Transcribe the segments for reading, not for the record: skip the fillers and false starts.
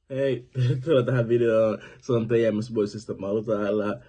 Hei, tervetuloa tähän videoon. Se on TMS Boysista. Mä oon täällä.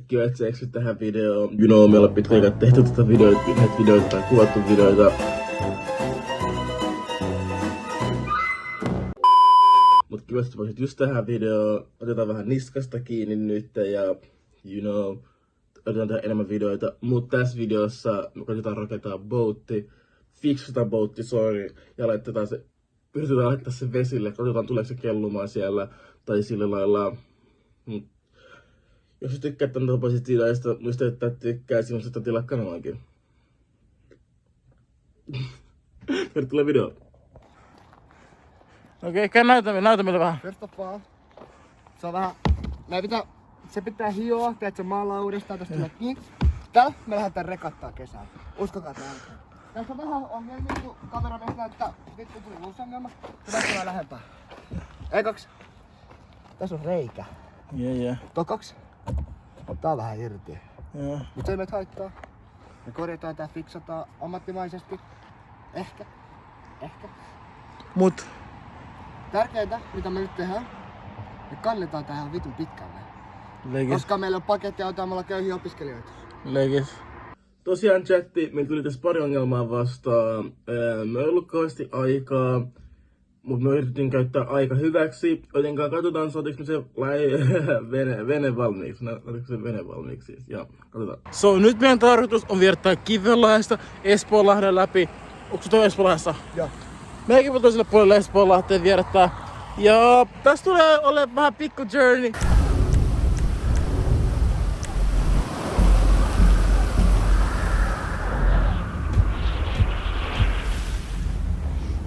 Kiva, että sä eksyt tähän videoon. Me ollaan pitkään aikaa tehty tätä videoita tai kuvattu videoita. Mut kiva, että sä voisit just tähän videoon. Otetaan vähän niskasta kiinni nyt ja otetaan tehdä enemmän videoita. Mut tässä videossa me koitetaan rakentaa boatti. Fiksataan boatti, ja yritetään laittaa se vesille, katsotaan tuleeko se kellumaan siellä, tai sillä lailla. Jos tykkäät tämän tapaisista videoista, muista, että tykkää, sinun sitä tilaa kanavaankin. Tervetuloa videoon. Okei, näytä meille vähän. Verstapaa. Se on vähän... Se pitää hioa, teet sen maalla uudestaan tästä niin. Täällä me lähdetään rekattaa kesällä. Uskokaa täällä. Tässä on vähän ongelmia, kun kameramies näyttää, vittu tuli uusi ongelma. Tästä vähän lähempää. Ekaksi. Tässä on reikä. Jee. Tokaksi. Ottaa vähän irti. Joo. Mut se ei meitä haittaa. Me korjataan tää, fiksataan ammattimaisesti. Ehkä. Mut. Tärkeintä, mitä me nyt tehdään, me kannetaan tähän vitun pitkälle. Leikis. Koska meillä on pakettiautoja, me ollaan köyhiä opiskelijoita. Leikis. Tosiaan chatti, meillä tuli tässä pari ongelmaa vastaan. Me ei ollut kauheasti aikaa, mutta me yritettiin käyttää aika hyväksi. Jotenkaan katsotaan, saatiinko me se vene valmiiksi. Saatiinko se vene valmiiksi? Ja katsotaan. So, nyt meidän tarkoitus on viertää Kivenlahdesta Espoonlahden läpi. Onko toi Espoonlahdessa? Joo. Meidänkin voi toiselle puolelle Espoonlahteen viertää. Ja tässä tulee olemaan vähän pikku journey.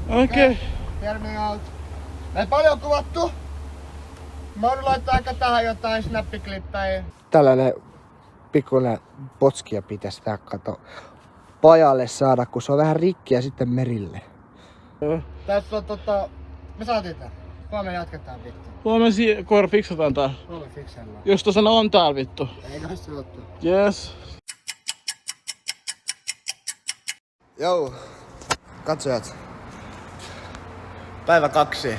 Okei. Hear me out. Me ei paljon kuvattu. Mä oon laittaa aika tähän jotain snappiklippejä. Tällainen pikkuinen potskia pitäisi tää kato pajalle saada, kun se on vähän rikki ja sitten merille. Tässä on me saatiin tää. Huomenna jatketaan vittu. Huomenna koira fiksataan tää. Huomenna fiksaillaan. Jos tosana on täällä vittu. Eiköhän se ottu. Yes. Jou, katsojat. Päivä 2.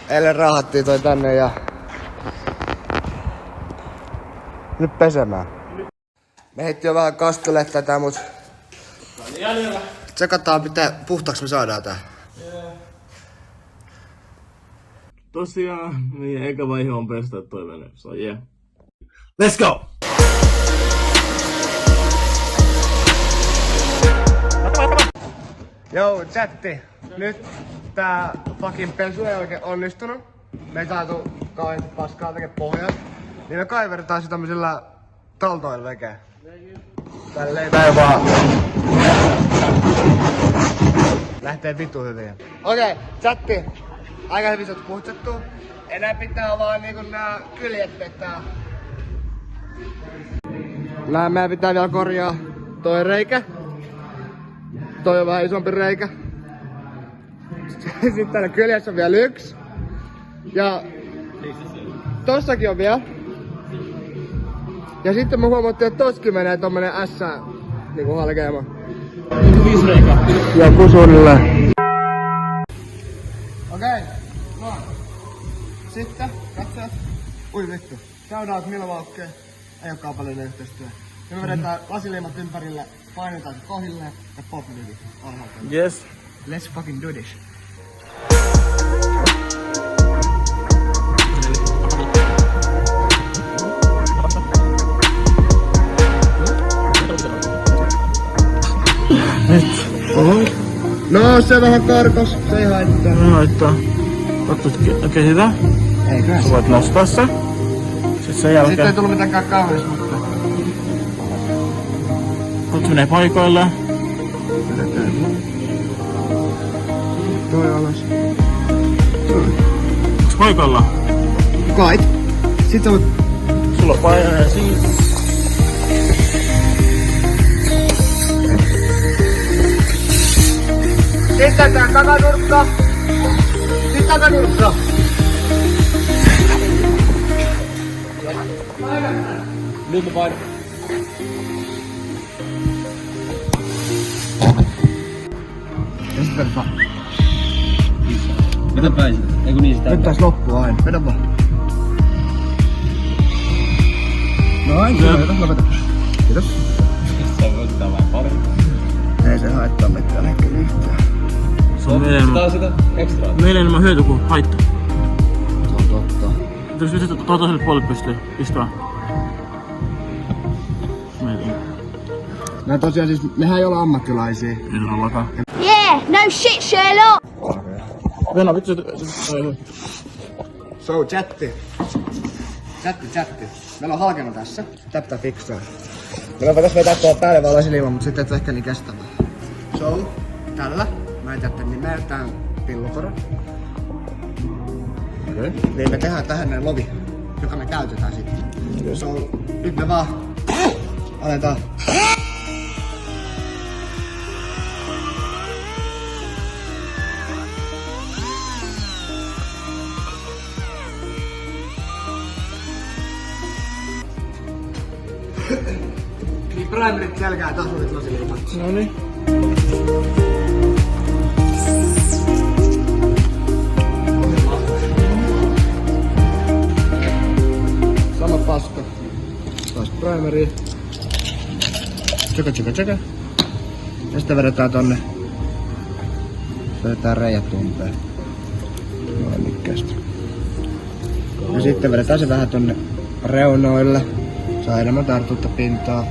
Eilen raahattiin toi tänne ja nyt pesemään. Me heitti jo vähän kastele tätä, mut tsekataan miten puhtaaksi me saadaan tää. Tosiaan, meidän eka vaihe on pestä toi vene. So yeah. Let's go! Joo, chatti. Nyt tää fucking pesu ei oikein onnistunut. Me ei saatu kauhean paskaa tekee pohjaan. Niin me kaivertaan sitä tämmöisellä taltoilla veke. Tälleen tää vaan. Lähtee vitu hyvin. Okei, chatti. Aika hyvin sä oot puhdistettu. Enää pitää vaan niinku nää kyljet vetää. Nää meidän pitää vielä korjaa toi reikä. Toi on vähän isompi reikä. Sitten täällä kyljessä on vielä yksi. Ja tossakin on vielä. Ja sitten mä huomattiin, että tossakin menee tommonen ässä niinku halkeama. 5 reikää. Joku suunnilleen. Okei, no. Sitten, katsojat. Ui vittu. Shoutout Milwaukkeen. Ei olekaan paljon yhteistyö. Ja me vedetään lasiliimat ympärille, painetaan se kohille ja pop lydi alhaalta. Yes. Let's fucking do this. No se vähän karkos, se ei haittaa. No haittaa. Okei, sitä. Eiköhän Sä voit nostaa se. Sitten sen jälkeen. Sitten ei tullut mitenkään kaunis, mutta... Nyt menee paikoilleen. Toi alas. Onks paikoillaan? Kait. Sit sä voit... Sulla on painoja siis. Sitten tää takanurkka. Sitten takanurkka. Nyt mä painan. Ja sitten Mitä päin sitä? Eiku niin sitä. Nyt taas loppuu aina. Vedä vaan. Noin, kyllä, lopeta. Kiitos. Se on ottaa vähän paljon. Ei se haittaa mitään ehkä yhtään. Se on Tää on sitä ekstraa. meillä enemmän hyöty kuin haittaa. Se on totta. Jos nyt toiselle puolelle pystyy pistää. No tosiaan siis, mehän ei olla ammattilaisia. Ei todellakaan. Yeah, no shit, Sherlock! Venä vittu. So, chatti. Meillä on halkena tässä. Täptä fiksaa. Meillä voitais vetää tuolla päälle vaan lasiliimaa, mutta sitten et ole ehkä niin kestävää. So, tällä. Mä en tiedä nimeltään pilluporo. Okei. Niin me tehdään tähän näin lovi, joka me käytetään sitten. So, nyt me vaan aletaan. Niin primerit selkää taas olit lasiliimat. Noniin. Sama paska. Taas primeri. Tsäkä. Ja sitten vedetään tonne. Vedetään reijät umpeen. Noin nikkeästi. Ja sitten vedetään se vähän tonne reunoille. Saa enemmän tartuutta pintaa.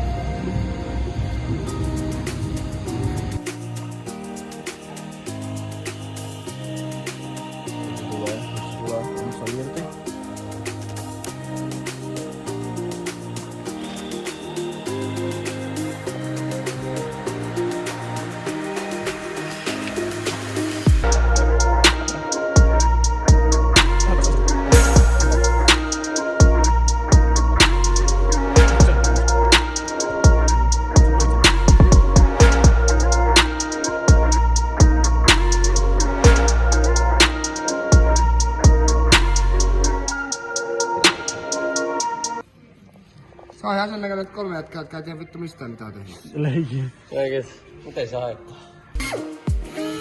Se on ihan sen näköinen, että 3 jätkää, jotka ei tiedä vittu mistään mitään tehdä. Leikki. Oikeesti. Mut ei se haittaa.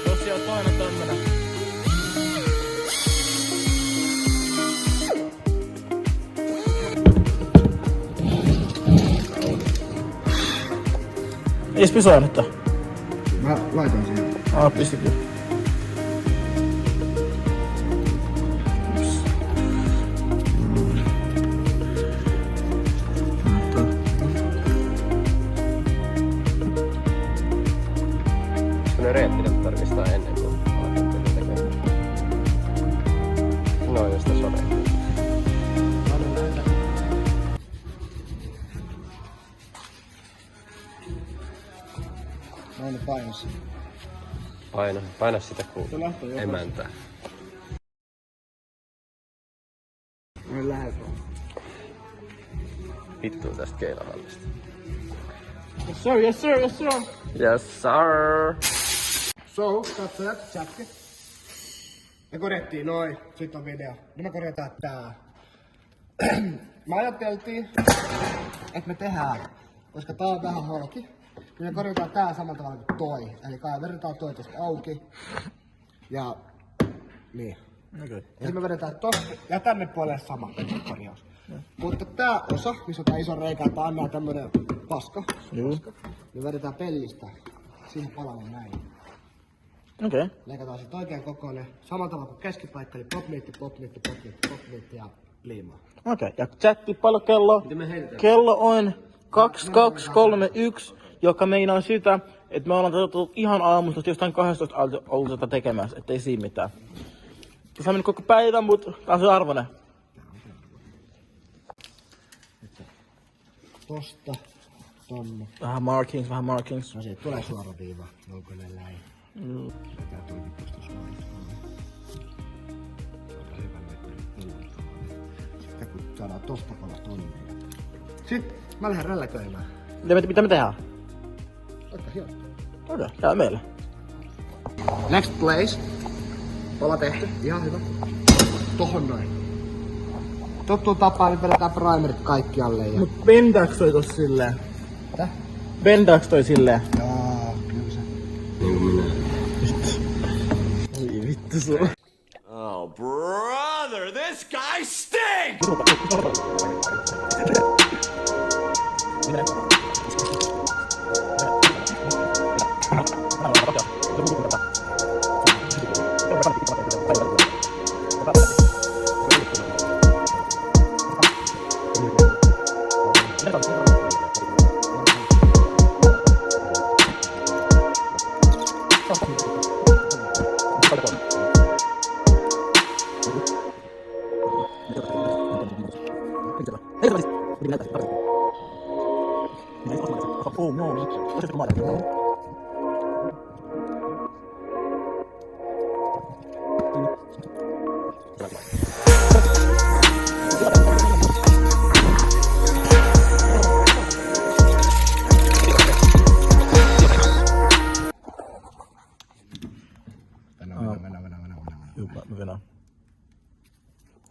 Tosiaan toinen tämmönen. Ei edes pisoainetta. Mä laitan siihen. Pistikin. Ne reettinet tarkistaa ennen kuin aletaan tekemään. No jos tässä on reetti. Noin painos. Paina sitä kuin emäntää. Noin lähetään. Vittu tästä keilahallista. Yes sir, yes sir, yes sir. Yes sir. So, katsojat, chatti. Me korjattiin noin, sit on video. Nyt me korjataan tää. Me ajateltiin, että me tehdään, koska tää on vähän halki, niin me korjataan tää samalla tavalla kuin toi. Eli kaiveretaan toi tosta auki. Ja niin. Okei. Ja sitten me vedetään tosta ja tänne puolelle sama korjaus. Mutta tää osa, missä on tää iso reikä, tää on nää tämmönen paska. Juu. Me vedetään pellistä siihen palalle näin. Okei. Leikataan sit oikein kokoinen. Samalla tavalla kuin keskipaikka, eli popniitti ja liimaa. Okei. Ja chatti, paljon kello? Kello on 2231, joka meinaa sitä, että me ollaan tullut ihan aamusta jostain 12 ollut tätä tekemässä, ettei siinä mitään. Se on mennyt koko päivän, mutta tää on se arvoinen. Tosta, tonne. Vähän markings. No siitä tulee suora viiva, onko ne näin. Tää tulikin tosta suoraan. Sitten kun saadaan tosta pala tonne. Sitten mä lähden rälläköimään. Mitä me tehdään? Otka hieno. Okei, jää meille. Next place. Pala tehty, ihan hyvä. Tohon noin. Tottuu tapaan, nyt vedetään primerit kaikkialle ja... Mut bendääks toi tossa silleen? Mitä? Bendääks toi silleen? Jaa, kyllä se. Oi vittu sulla. Oh, brother, this guy stinks!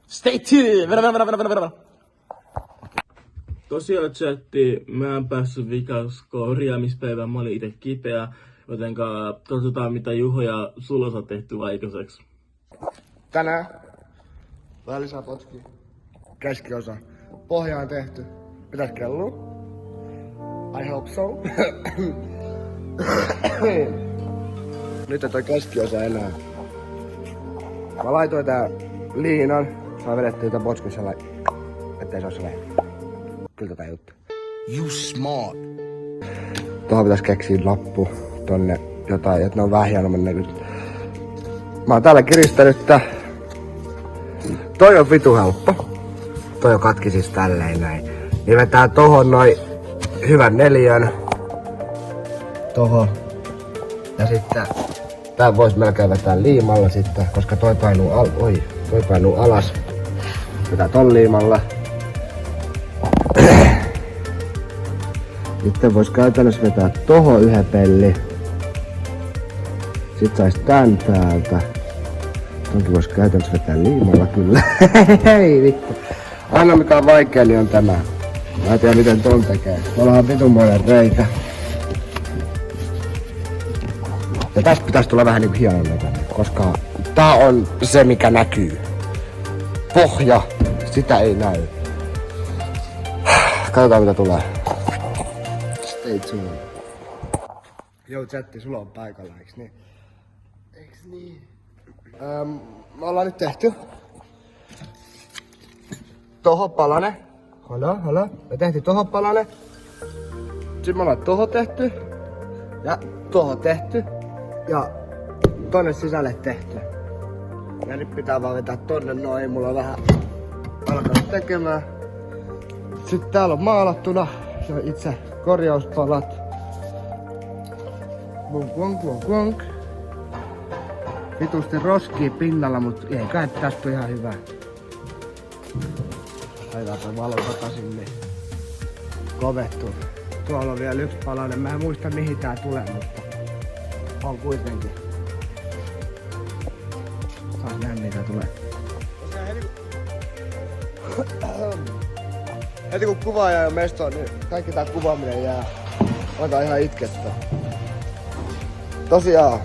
Stay tuned! Venä. Tosiaan chatti, mä en päässyt vikas korjaamispäivään, mä olin ite kipeä, jotenka katsotaan mitä Juho ja Sulo saa tehty aikaiseksi. Tänään vähän lisää potkia. Keskiosa. Pohja on tehty. Pitäis kellua? I hope so. Nyt ei toi keskiosa enää. Mä laitoin tää liinan. Saa vedettyä tää potskusella, ettei se oo sellainen. Kyllä tätä juttu. You smart. Tuohon pitäis keksiä lappu tonne jotain, että ne on vähän hienomman näköiset. Mä oon täällä kiristänyt tää. Toi on vitu helppo. Toi on katki siis tälleen näin. Niin vetää tohon noin hyvän neliön. Tohon. Ja sitten tää vois melkein vetää liimalla sitten, koska toi painuu alas. Vetää ton liimalla. Sitten vois käytännössä vetää tohon yhden pelli. Sit sais tän täältä. Tonkin vois käytännössä vetää liimalla kyllä. Hei vittu. Aina mikä on vaikea, niin on tämä. Mä en tiedä miten ton tekee. Tuolla on vitunmoinen reikä. Ja tästä pitäis tulla vähän niinku hienon näköinen, koska tää on se mikä näkyy. Pohja, sitä ei näy. Katsotaan mitä tulee. Stay tuned. Joo chatti, sulla on paikalla, eiks niin? Eiks niin? Me ollaan nyt tehty tohon palane. Hala. Me tehtiin tohon palane. Sitten me ollaan tohon tehty. Ja tohon tehty. Ja tonne sisälle tehty. Ja nyt pitää vaan vetää tonne noin. Mulla on vähän alkanut tekemään. Sitten täällä on maalattuna. Se on itse korjauspalat. Kuonk. Vitusti roskii pinnalla, mut ei kai tästä on ihan hyvä. Laitetaan toi valo takaisin, niin kovettuu. Tuolla on vielä yksi palanen. Mä en muista mihin tää tulee, mutta on kuitenkin. Saas nähdä mitä tulee. Heti kun kuva jää jo mestoon, niin kaikki tää kuvaaminen jää. Alkaa ihan itkettää. Tosiaan,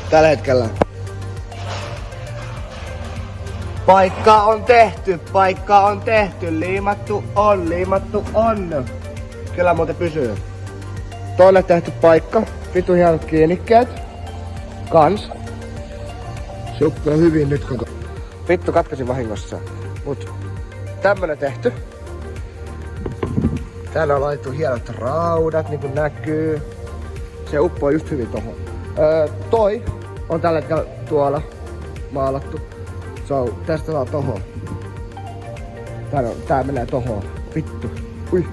tällä hetkellä paikka on tehty, liimattu on. Kyllä muuten pysyy. Tonne tehty paikka, vitu hienot kiinnikkeet. Kans. Suppi on hyvin nyt kato. Vittu katkasin vahingossa. Mut tämmönen tehty. Täällä on laitettu hienot raudat, niinku näkyy. Se uppoo just hyvin tohon. Toi on tällä hetkellä tuolla maalattu. So, tästä saa tohon. Tää menee tohon. Vittu. Ui.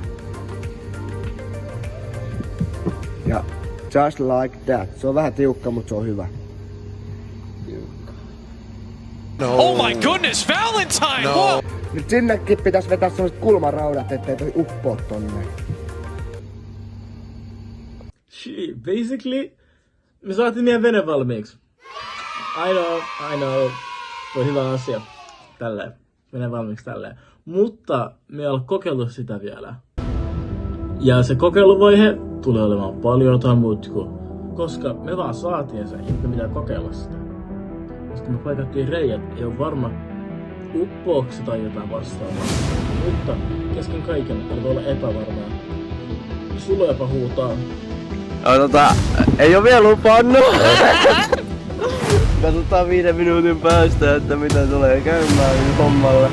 Ja just like that. Se on vähän tiukka, mutta se on hyvä. No. Oh my goodness, Valentine! No. Whoa. Nyt sinnekin pitäis vetää sellaiset kulmaraudat, ettei toi uppoo tonne. Basically, me saatiin meidän vene valmiiksi. I know. Se on hyvä asia. Tälleen. Vene valmiiksi tälleen. Mutta me ei ole kokeiltu sitä vielä. Ja se kokeiluvaihe tulee olemaan paljon jotain muutku. Koska me vaan saatiin sen, eikä mitään kokeilla sitä. Sitten me paikattiin reijät, ei oo varma uppooks se tai jotain vastaavaa. Mutta kesken kaiken alkoi olla epävarmaa. Sulo jopa huutaa. Ei oo vielä lupannut. Katsotaan 5 minuutin päästä, että mitä tulee käymään hommalla.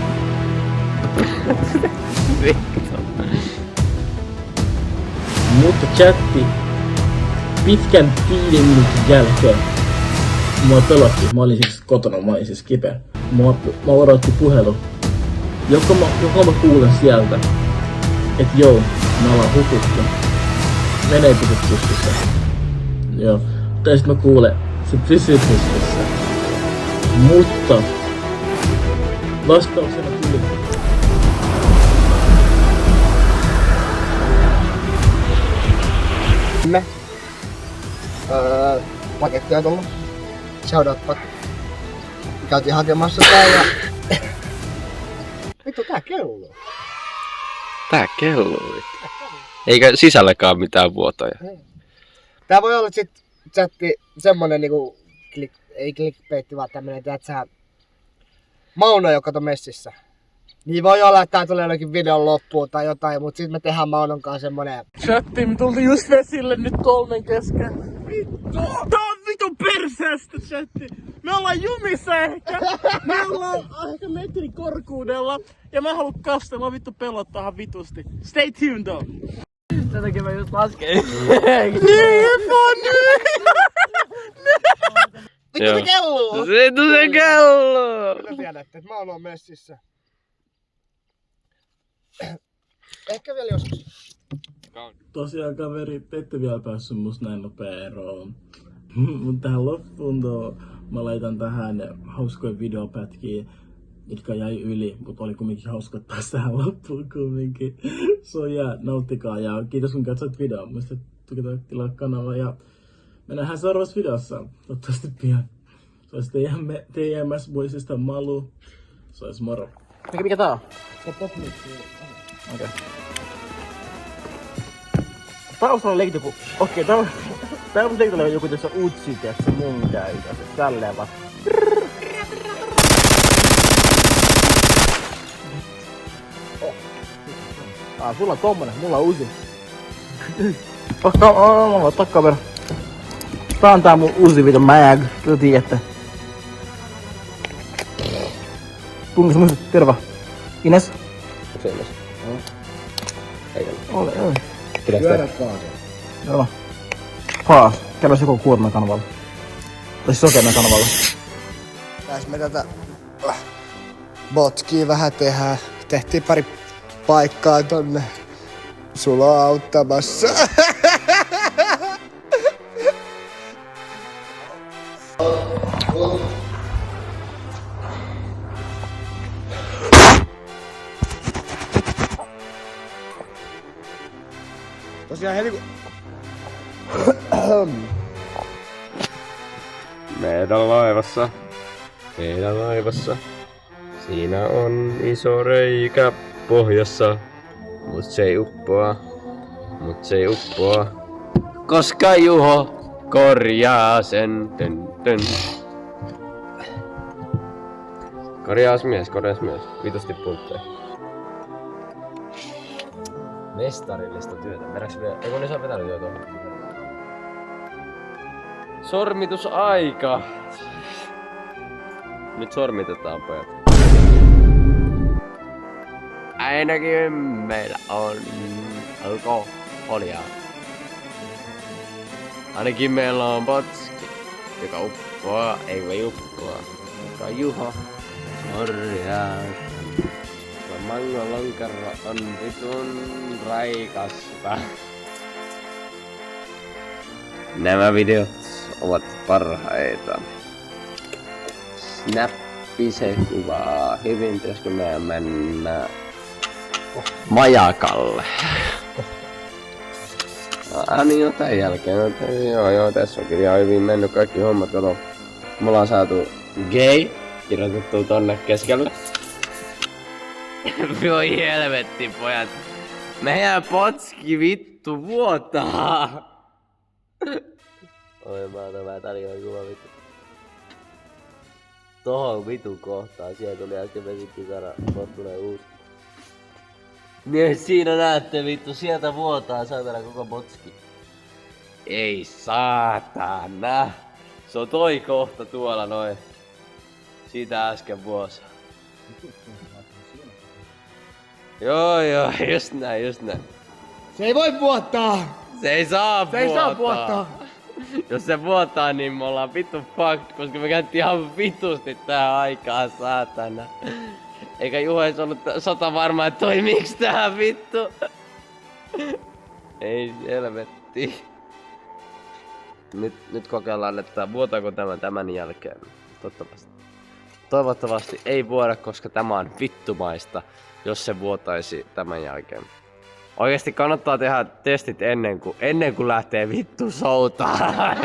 Mutta chatti pitkän 5 minuutin jälkeen mua pelotti. Mä olin siis kotona, mä olin siis kipeä. Mä odotti puhelu. Joko mä kuulen sieltä, että joo, me ollaan hukuttu. Menee pysyt pystyssä. Joo. Tai sit mä kuulen, se pysyy pystyssä. Mutta vastauksena tuli. Paketti on tullut. Shoutout paketti. Käytiin hakemassa tää ja... Vittu tää kello. Tää kello. Eikä sisälläkään mitään vuotoja. Tää voi olla sit chatti semmonen niinku... ei clickbaitti vaan tämmönen tiiätsä... Mauno, joka on messissä. Niin voi olla, että tää tulee jollakin videon loppuun tai jotain, mut sit me tehdään Maunon kanssa semmonen... Chatti, me tultiin just vesille nyt 3 kesken. Vittu! Tää on vitun perseestä, chatti! Me ollaan jumissa ehkä! Me ollaan ehkä metrin korkuudella. Ja mä haluun kastaa, mä vittu pelottaa ihan vitusti. Stay tuned though! Sen takia mä just lasken. Niin funny! Vittu se kello! Vittu se kello! Kyllä tiedätte, että Mauno on messissä. Ehkä vielä joskus. Tosiaan kaverit, ette vielä päässyt musta näin nopea eroon. Mut tähän loppuun mä laitan tähän hauskoja videopätkiä, jotka jäi yli, mutta oli kumminkin hauska taas tähän loppuun kumminkin. So nauttikaa ja kiitos kun katsoit videoa. Muista tilaa kanava ja me nähdään seuraavassa videossa. Toivottavasti pian. Se olisi TMS-boysista Malu. Se olisi moro. Mikä tää on? Se on popmixi. Okei. Taustalla leikit joku... Okei, tää on leikitellä joku tässä utsit ja se mun käytössä. Tälleen vaan. Sulla on tommonen, mulla on usi. Ota kaveri. Tää on tää mun usi vitun mag. Kyllä tiedätte. Kuinka sä muistat? Terva. Ines? Onko se Ines? Eikä Ole. Pidä sitä. Joo. Paas. Käydä joko Kuorman kanavalla. Tai siis Sokeinen kanavalla. Tässä me tätä botkia vähän tehdään. Tehtiin pari paikkaa tonne Suloa auttamassa. Tosiaan Meidän laivassa. Siinä on iso reikä pohjassa. Mut se ei uppoa. Koska Juho korjaa sen. Korjaas mies. Vitusti puutteen. Mestarillista työtä. Meräks vielä? Eikö ne saa vetää nyt jo tuohon? Sormitusaika! Nyt sormitetaan pojat. Ainakin meillä on alkoholia. Ainakin meillä on potski, joka uppoaa, ei voi uppoa. Joka Juho korjaa. Mango lonkero on vitun raikasta. Nämä videot ovat parhaita. Snappi se kuvaa hyvin, pitäisikö meidän mennä majakalle. Niin jo tän jälkeen. Joo, tässä on kyllä hyvin mennyt kaikki hommat. Kato, me ollaan saatu gay kirjoitettu tonne keskelle. Voi helvetti pojat. Meidän potski vittu vuotaa. Oi mä tää oli kuva vittu. Tohon vitun kohtaan. Siellä tuli äsken vesittikara. Kohta tulee uusi. Niin siinä näette vittu. Sieltä vuotaa saatana koko botski. Ei saatana. Se on toi kohta tuolla noin. Siitä äsken vuosi. Joo, just näin. Se ei voi vuottaa! Se ei saa vuottaa! Jos se vuotaa, niin me ollaan vittu fucked, koska me käytiin ihan vitusti tähän aikaan, saatana. Eikä Juho edes ollut sata varma, että toimiiks tää vittu. Ei helvetti. Nyt kokeillaan, että vuotaako tämän jälkeen. Toivottavasti ei vuoda, koska tämä on vittumaista, jos se vuotaisi tämän jälkeen. Oikeesti kannattaa tehdä testit ennen kuin lähtee vittu soutaan.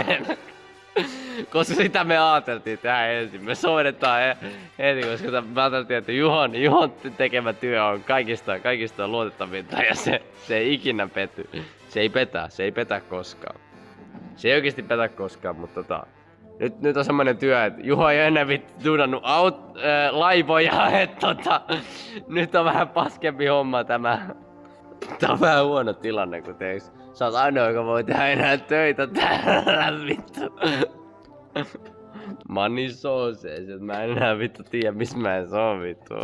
Koska sitä me ajateltiin tehdä ensin. Me soitetaan heti, koska me ajateltiin, että Juhon tekemä työ on kaikista luotettavinta ja se ei ikinä pety. Se ei petä koskaan. Se ei oikeesti petä koskaan, mutta nyt on semmonen työ, että Juho ei enää vittu duunannut laivoja, että nyt on vähän paskempi homma tämä. Tää on vähän huono tilanne, kun teiks. Sä oot ainoa, joka voi tehdä enää töitä täällä vittu. Mä oon niin soosees, että mä en enää vittu tiedä, missä mä en oo vittu.